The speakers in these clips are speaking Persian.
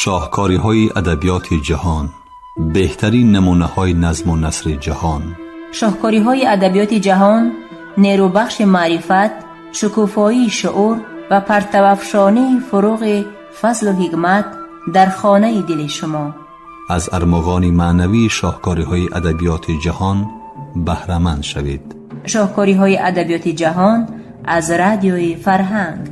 شاهکاری‌های ادبیات جهان، بهترین نمونه‌های نظم و نثر جهان. شاهکاری‌های ادبیات جهان، نیروبخش معرفت، شکوفایی شعور و پرتوافشانی فروغ فضل و حکمت در خانه دل شما. از ارمغان معنوی شاهکاری‌های ادبیات جهان بهره‌مند شوید. شاهکاری‌های ادبیات جهان از رادیوی فرهنگ.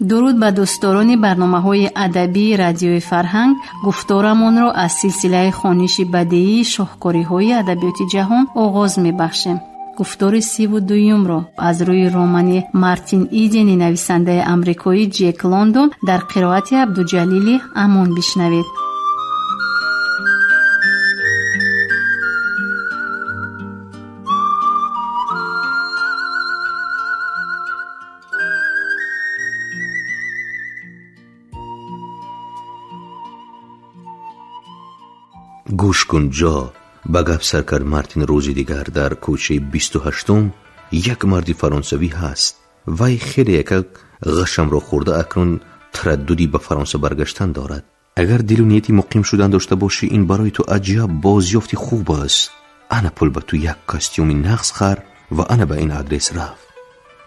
درود به دوستداران برنامه‌های ادبی رادیوی فرهنگ. گفتارمان را از سلسله خوانش بدیعی شاهکاری‌های ادبیات جهان آغاز می‌بخشیم. گفتار 32 را از روی رمان مارتین ایدن نویسنده آمریکایی جک لندن در قرائت عبدالجلیل امان بشنوید. گوش کن جا، به گپ سر کرد مارتین روزی دیگر. در کوچه 28 یک مردی فرانسوی هست. وی خیلی یک غشم را خورده، اکنون ترددی به فرانسه برگشتن دارد. اگر دل و نیتی مقیم شدن داشته باشی، این برای تو عجیب بازیافتی خوب است. انا پول به تو یک کاستیوم نقص خر و انا به این آدرس رفت.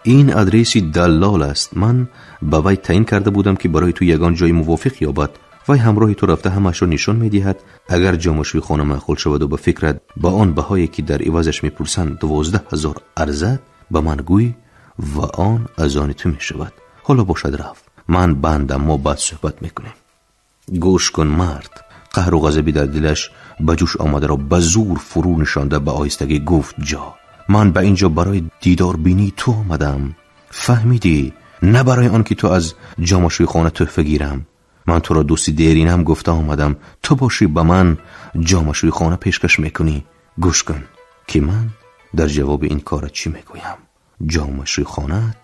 این آدرسی دلال است. من به وی تعیین کرده بودم که برای تو یگان جای موافق یابد. وی همراه تو رفته همش را نشان می‌دهد. اگر جامشوی خانه معقول شود و به فکرت با آن بهایی که در عوضش می‌پرسند 12,000 ارزد، به من گوی و آن از آن تو می‌شود. حالا باشد رفت. من بندم، ما بعد صحبت می‌کنیم. گوش کن مرد. قهر و غضبی در دلش به جوش آمده را به زور فرو نشانده به آهستگی گفت جا، من به اینجا برای دیدار بینی تو آمدم. فهمیدی؟ نه برای آن که تو از جامشوی خانه تحفه گیرم. من تو را دوستی دیرینم گفته آمدم تو باشی به من جامشوی خانه پیشکش میکنی. گوش کن که من در جواب این کار چی میگویم. جامشوی خانه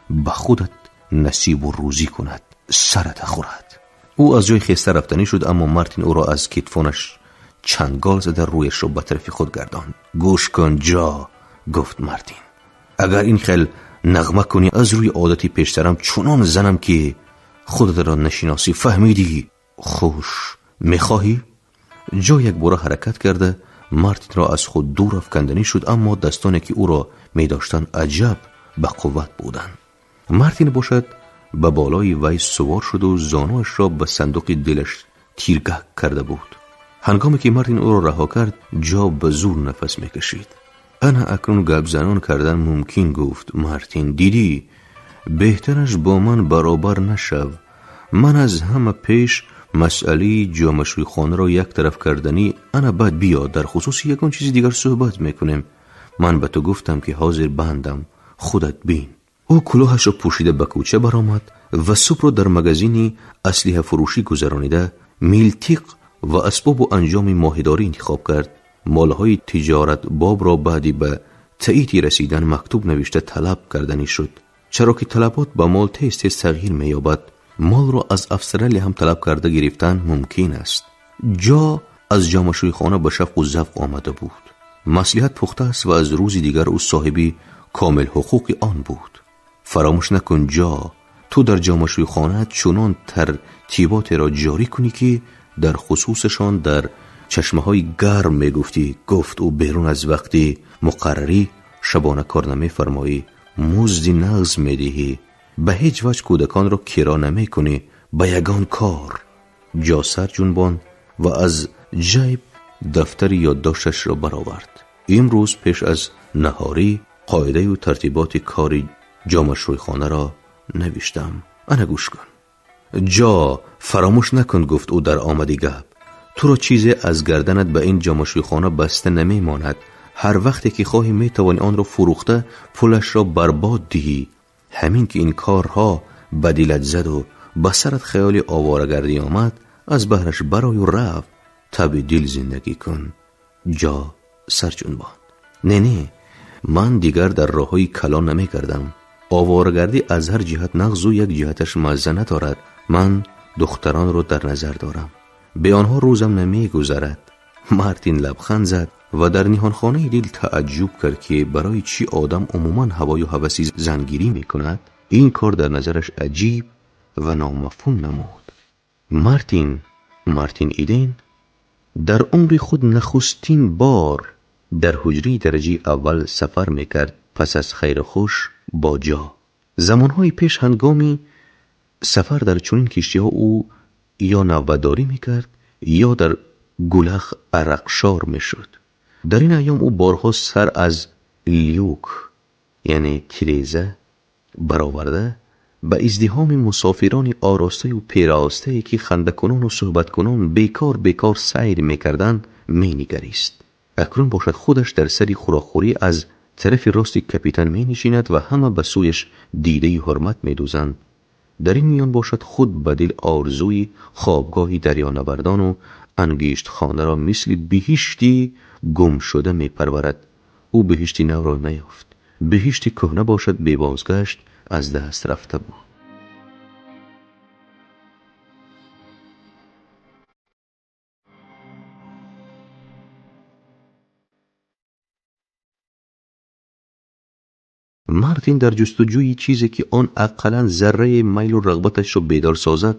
به خودت نصیب و روزی کند، سرت خورد. او از جای خسته رفتنی شد، اما مارتین او را از کتفونش چنگال زده رویش را به طرف خود گرداند. گوش کن جا، گفت مارتین، اگر این خیل نغمه کنی از روی عادتی پیشترم چنان زنم که خودت را نشناسی. فهمیدی؟ خوش میخواهی؟ جا یک باره حرکت کرده مارتین را از خود دور افکندنی شد، اما دستانی که او را می داشتن عجب به قوت بودند. مارتین باشد به بالای وی سوار شد و زانوش را به صندوق دلش تیرگه کرده بود. هنگامی که مارتین او را رها کرد، جا به زور نفس میکشید. انا اکنون گپ زنان کردن ممکن، گفت مارتین. دیدی بهترش با من برابر نشو. من از همه پیش مسئله جامشوی خانه را یک طرف کردنی، انا بعد بیا در خصوص یکان چیزی دیگر صحبت میکنیم. من به تو گفتم که حاضر بندم، خودت بین. او کلاهش را پوشیده به کوچه برآمد و صبح را در مغازینی اسلحه فروشی گذرانیده میلتیق و اسباب و انجام ماهیداری انتخاب کرد. مالهای تجارت باب را بعدی به تاییدی رسیدن مکتوب نوشته طلب کردنی شد، چرا که طلبات با مال تیز تغییر می‌یابد. مال را از افسرلی هم طلب کرده گرفتن ممکن است. جا از جامشوی خانه به شوق و ذوق آمده بود. مصلحت پخته است و از روزی دیگر او صاحبی کامل حقوق آن بود. فراموش نکن جا، تو در جامشوی خانه چنان ترتیبات را جاری کنی که در خصوصشان در چشمه های گرم میگفتی. گفت او بیرون از وقتی مقرری شبانه کار نمی فرمایی، مزدی نغز میدهی، به هیچ وجه کودکان را کرا نمی کنی، به یگان کار. جا سر جنبان و از جیب دفتر یادداشتش را برآورد. امروز پیش از نهاری قاعده و ترتیبات کاری جامشوی خانه را نوشتم. انا گوش کن جا، فراموش نکن، گفت او در آمدی گپ. تو را چیزی از گردنت به این جامشوی خانه بسته نمی ماند. هر وقتی که خواهی می توانی آن را فروخته پولش را برباد دهی. همین که این کارها به دلت زد و به سرت خیال آواره‌گردی آمد، از بهرش برای و رفت. طبع دل زندگی کن. جا سر جنباند. نه من دیگر در راههای کلان نمی کردم. آواره‌گردی از هر جهت نغز و یک جهتش مزه ندارد. من دختران رو در نظر دارم، به آنها روزم نمی گذرد. مارتین لبخند زد و در نهانخانه دل تعجب کرد که برای چی آدم عموماً هوای و هوس زنگیری میکند. این کار در نظرش عجیب و نامفهوم نمود. مارتین ایدن در عمر خود نخستین بار در حجره درجه اول سفر میکرد پس از خیر خوش با جا. زمانهای پیش هنگامی سفر در چنین کشتی‌ها او یا نوداری میکرد یا در گلخ عرقشار میشد. در این ایام او بارها سر از لیوک یعنی تیریزه برآورده به ازدحام مسافران آراسته و پیراسته که خنده کنان و صحبت کنان بیکار سیر میکردند مینگریست. اکنون باشد خودش در سری خوراخوری از طرف راست کپیتان می نشیند و همه به سویش دیده حرمت می دوزند. در این میان باشد خود به دل آرزوی خوابگاهی دریانوردان و انگشت خانه را مثل بهشتی گم شده می پرورد. او بهشتی نو را نیافت. بهشتی کهنه باشد بی بازگشت از دست رفته بود. مارتین در جستجوی چیزی که آن اقلاً ذره میل و رغبتش را بیدار سازد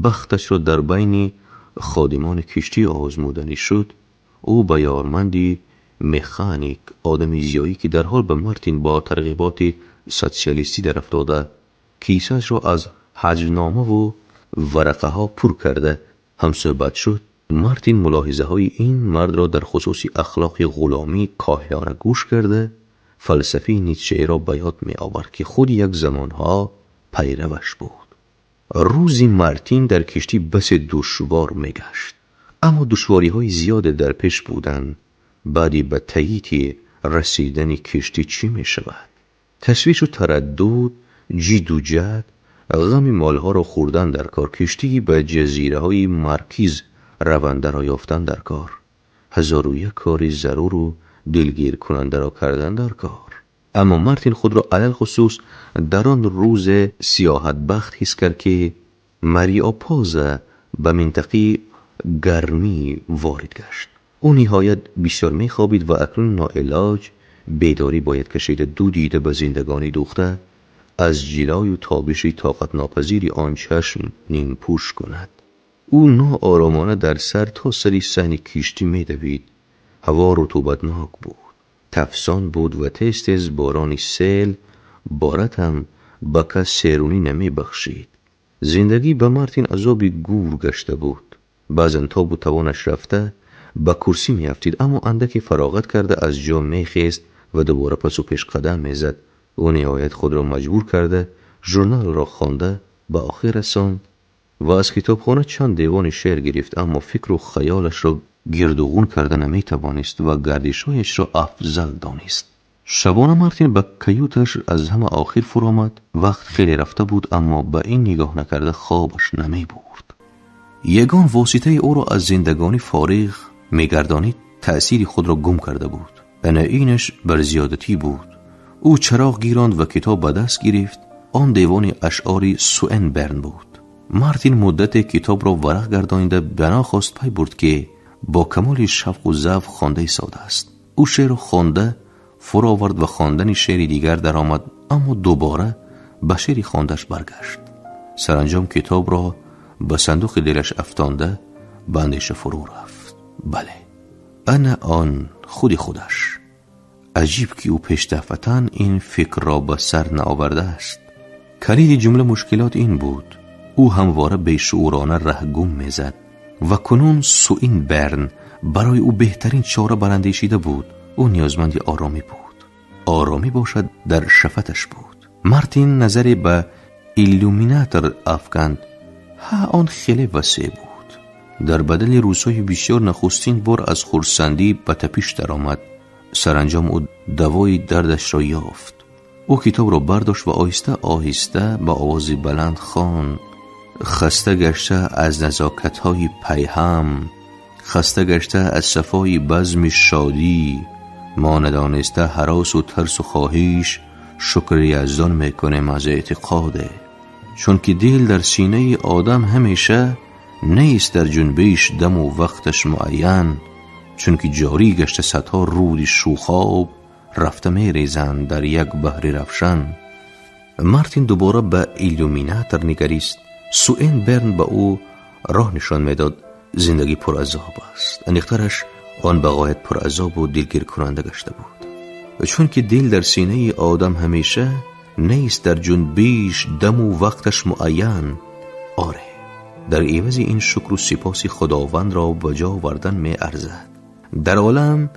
بختش را در بین خادمان کشتی آزمودنی شد. او به یارمندی مکانیک آدمی زیایی که در حال به مارتین با ترغیبات سوسیالیستی در افتاده کیسه‌اش را از حجمنامه و ورقه ها پر کرده هم صحبت شد. مارتین ملاحظه های این مرد را در خصوص اخلاق غلامی کاهیانه گوش کرده فلسفه نیتشه را به یاد می آورد که خود یک زمانها پیروش بود. روزی مارتین در کشتی بس دشوار می گشت، اما دشواری های زیاد در پیش بودند. بعدی به تایید رسیدن کشتی چی می شود؟ تشویش و تردد، جد و جهد، غم مالها را خوردن در کار، کشتی به جزیره های مرکز رونده را یافتن در کار، هزار و یک کاری ضرور و دلگیر کننده را کردن در کار. اما مارتین خود را علل خصوص در آن روز سیاحت بخت حس کرد که ماریا پازا به منطقه گرمی وارد گشت. او نهایت بسیار می خوابید و اکنون ناعلاج بیداری باید کشید. دو دیده به زندگانی دوخته از جلای و تابشی طاقت ناپذیری آن چشم نیم پوش کند. او ناآرامانه در سر تا سری صحن کشتی می دوید. هوا رطوبتناک بود، تفسان بود و تیز باران سیل بارت هم به کس سیرونی نمی بخشید. زندگی به مارتین عذابی گور گشته بود. بعضن تاب و توانش رفته به کرسی می افتید، اما اندکی فراغت کرده از جا می خیست و دوباره پس و پیش قدم می زد. او نهایت خود را مجبور کرده ژورنال را خوانده به آخر رساند و از کتابخانه چند دیوان شعر گرفت، اما فکر و خیالش را گردوغون کرده نمی توانست و گردش‌هایش را افضل دانست. شبانه مارتین به کیوتش از همه آخر فرو آمد. وقت خیلی رفته بود، اما به این نگاه نکرده خوابش نمی برد. یگان واسطه او را از زندگانی فارغ می‌گردانید تأثیر خود را گم کرده بود. اینش بر زیادتی بود. او چراغ گیراند و کتاب به دست گرفت. آن دیوان اشعاری سوئنبرن بود. مارتین مدت کتاب را ورق گردانیده بنا خواست پی برد که با کمال شوق و ذوق خوانده ساده است. او شعر را خوانده فرا آورد و خواندن شعری دیگر درآمد، اما دوباره به شعری خوانده‌اش برگشت. سرانجام کتاب را به صندوق دلش افکانده به اندیشه فرو رفت. بله، انا آن خودش. عجیب که او پیش دفعتاً این فکر را به سر نآورده است. کلید جمله مشکلات این بود: او همواره بیشعورانه رهگم میزد و کنون سوئنبرن برای او بهترین چاره براندیشیده بود. او نیازمند آرامی بود. آرامی باشد در شفتش بود. مارتین نظری به ایلومیناتور افکند. آن خیلی وسیع بود. در بدل روزهای بسیار نخستین بار از خرسندی به تپش درآمد. سرانجام او دوای دردش را یافت. او کتاب را برداشت و آهسته آهسته با آوازی بلند خواند: خسته گشته از نزاکت‌های پیهم، خسته گشته از صفای بزم شادی، ما ندانسته هراس و ترس و خواهش شکر یزدان میکنیم از اعتقاده. چون که دل در سینه آدم همیشه نیست در جنبش دم و وقتش معین، چون که جاری گشته صدها رود شوخاب، رفته می ریزند در یک بحر روشن. مارتین دوباره به ایلومیناتور نگریست. سوئین برن به او راه نشان میداد. زندگی پر عذاب است. اندیخترش آن به غایت پر عذاب و دلگیر کننده گشته بود، چون که دل در سینه آدم همیشه نیست در جنبیش دم و وقتش معین. آره، در عوض این شکر و سپاس خداوند را به جا آوردن می ارزد. در عالم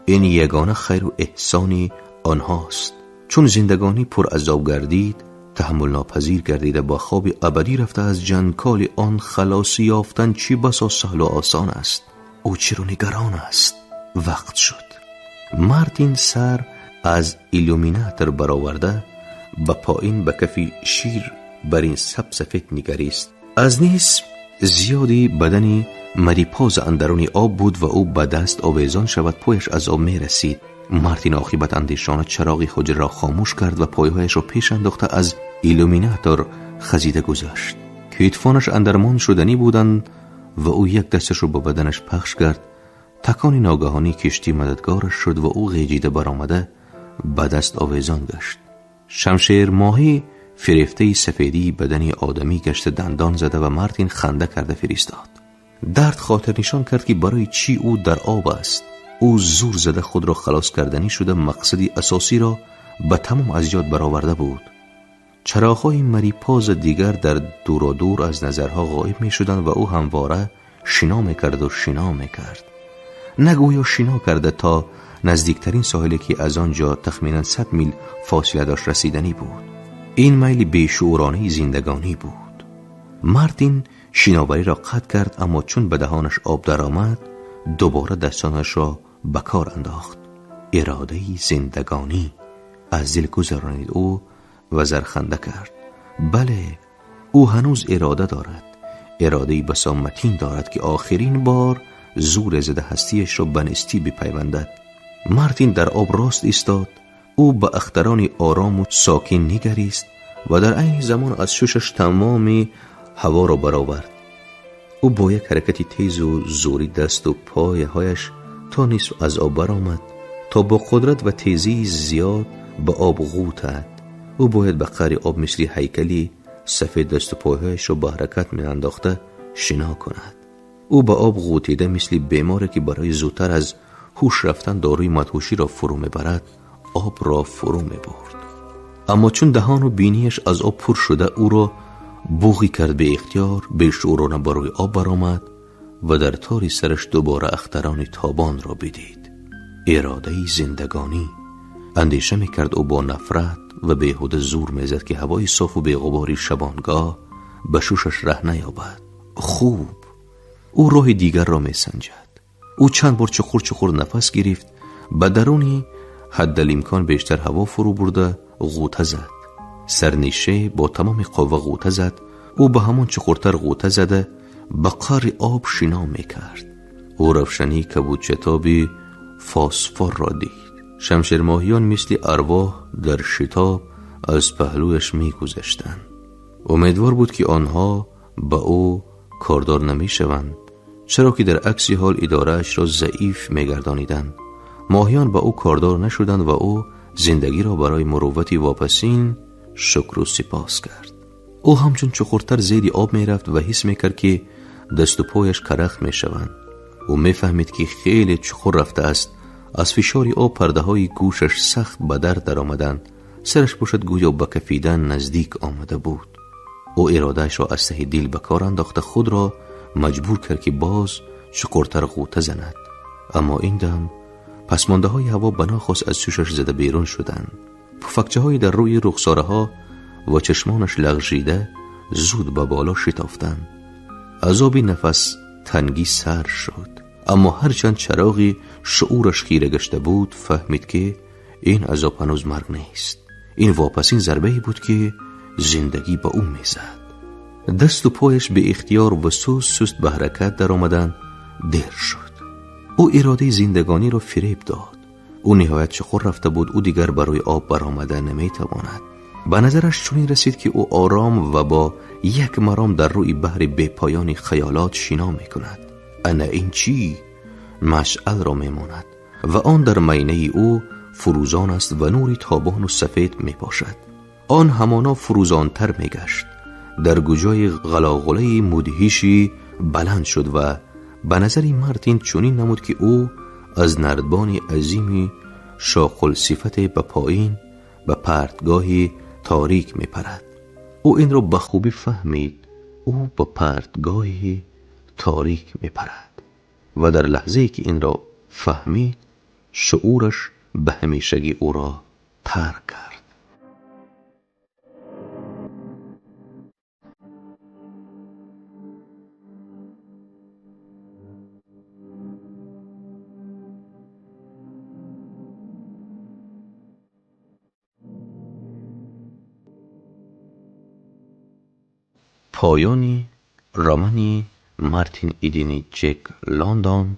این یگانه خیر و احسانی آنهاست. چون زندگانی پر عذاب گردید، تحمل ناپذیر گردیده با خواب ابدی رفته، از جنکال آن خلاصی یافتن چی بسا سهل و آسان است. او چرا نگران است؟ وقت شد. مارتین سر از ایلومیناتور برآورده به پایین به کف شیر بر این سبسفید نگریست. از نیست زیادی بدنی مریپاز اندرون آب بود و او به دست آویزان شود پایش از آب می رسید. مارتین عاقبت اندیشانه چراغ حجره را خاموش کرد و پایهایش را پیش انداخته از ایلومیناتور خزیده گذاشت. کتفانش اندرمان شدنی بودند و او یک دستش را به بدنش پخش کرد. تکان ناگهانی کشتی مددگارش شد و او غیجیده برآمده به دست آویزان گشت. شمشیر ماهی فریفته سفیدی بدنی آدمی گشت دندان زده و مارتین خنده کرده فرستاد. درد خاطر نشان کرد که برای چی او در آب است. او زور زده خود را خلاص کردنی شده مقصدی اساسی را به تمام از یاد برآورده بود. چراغ‌های مریپاز دیگر در دور و دور از نظرها غایب می شدند و او همواره شنا می کرد و شنا می کرد. نگویا شنا کرده تا نزدیکترین ساحلی که از آنجا تخمینا 100 میل فاصله داشت رسیدنی بود. این میل بیشعورانه زندگانی بود. مارتین شناوری را قطع کرد، اما چون به دهانش آب درآمد دوباره دستانش را به کار انداخت. اراده زندگانی از دل گذرانید او و زرخنده کرد. بله، او هنوز اراده دارد. اراده بسا متین دارد که آخرین بار زور زده هستیش را به نیستی بپیوندد. مارتین در آب راست ایستاد. او به اختران آرام و ساکن نگریست و در این زمان از ششش تمام هوا را برآورد. او با یک حرکتی تیز و زوری دست و پایهایش تا نصف از آب برآمد تا با قدرت و تیزی زیاد به آب غوطید. او باید به قعر آب مثل هیکلی سفید دست و پایهایش را به حرکت می انداخته شنا کند. او به آب غوطیده مثل بیماری که برای زودتر از هوش رفتن داروی مدهوشی را فرو می برد آب را فرو می برد. اما چون دهان و بینیش از آب پر شده او را بوغی کرد به اختیار، به شعورانه بروی آب برآمد و در تاری سرش دوباره اختران تابان را بدید. اراده زندگانی. اندیشه می کرد او با نفرت و بیهوده زور می زد که هوای صاف و بیغباری شبانگاه به شوشش ره نیابد. خوب. او راه دیگر را می سنجد. او چند بار چخور چخور نفس گرفت، به درونی حد الامکان بیشتر هوا فرو برده غوطه زد. سرنیشه با تمام قوه غوطه زد. او به همان چخورتر غوطه زده به قعر آب شنا می کرد. او روشنی کبود شتابی فاسفور را دید. شمشیر ماهیان مثل ارواح در شتاب از پهلویش می گذشتند. امیدوار بود که آنها به او کاردار نمی شوند، چرا که در عکس حال ادارهش را ضعیف می گردانیدند. ماهیان به او کاردار نشدند و او زندگی را برای مروتی واپسین شکر و سپاس کرد. او همچون چخورتر زیر آب می رفت و حس می کرد که دست و پایش کرخ می شوند. او می فهمید که خیلی چخور رفته است. از فشار آب پرده های گوشش سخت به درد در آمدند. سرش باشد گویا به کفیدن نزدیک آمده بود. او ارادهش را از ته دل به کار انداخته خود را مجبور کرد که باز چخورتر غوطه زند. اما این دم پسمانده های هوا بناخواست از شوشش زده بیرون شدند. پفکچه های در روی رخساره ها و چشمانش لغزیده زود به بالا شتافتند. عذابی نفس تنگی سر شد. اما هرچند چراغی شعورش خیره گشته بود، فهمید که این عذاب هنوز مرگ نیست. این واپسین ضربه‌ای بود که زندگی به او میزد. دست و پایش به اختیار و سست به حرکت در آمدن دیر شد. او اراده زندگانی را فریب داد. او نهایت چخور رفته بود. او دیگر برای آب برآمده نمیتواند. به نظرش چنین رسید که او آرام و با یک مرام در روی بحر بی پایان خیالات شنا میکند. انا این چی؟ مشعل را میماند و آن در مینه او فروزان است و نوری تابان و سفید می باشد. آن همانا فروزانتر می گشت. در گوجای غلاغله مدهیشی بلند شد و به نظر مارتین چنین نمود که او از نردبان عظیمی شاخل صفت به پایین به پرتگاهی تاریک می پرد. او این را به خوبی فهمید. او به پرتگاهی تاریک می پرد و در لحظه که این را فهمید شعورش به همیشگی او را ترک کرد. پایانی رمانی مارتین ایدن جک لندن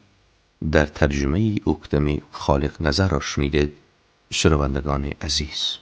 در ترجمه اکتم خالق نظر را شنیدید. شنوندگان عزیز،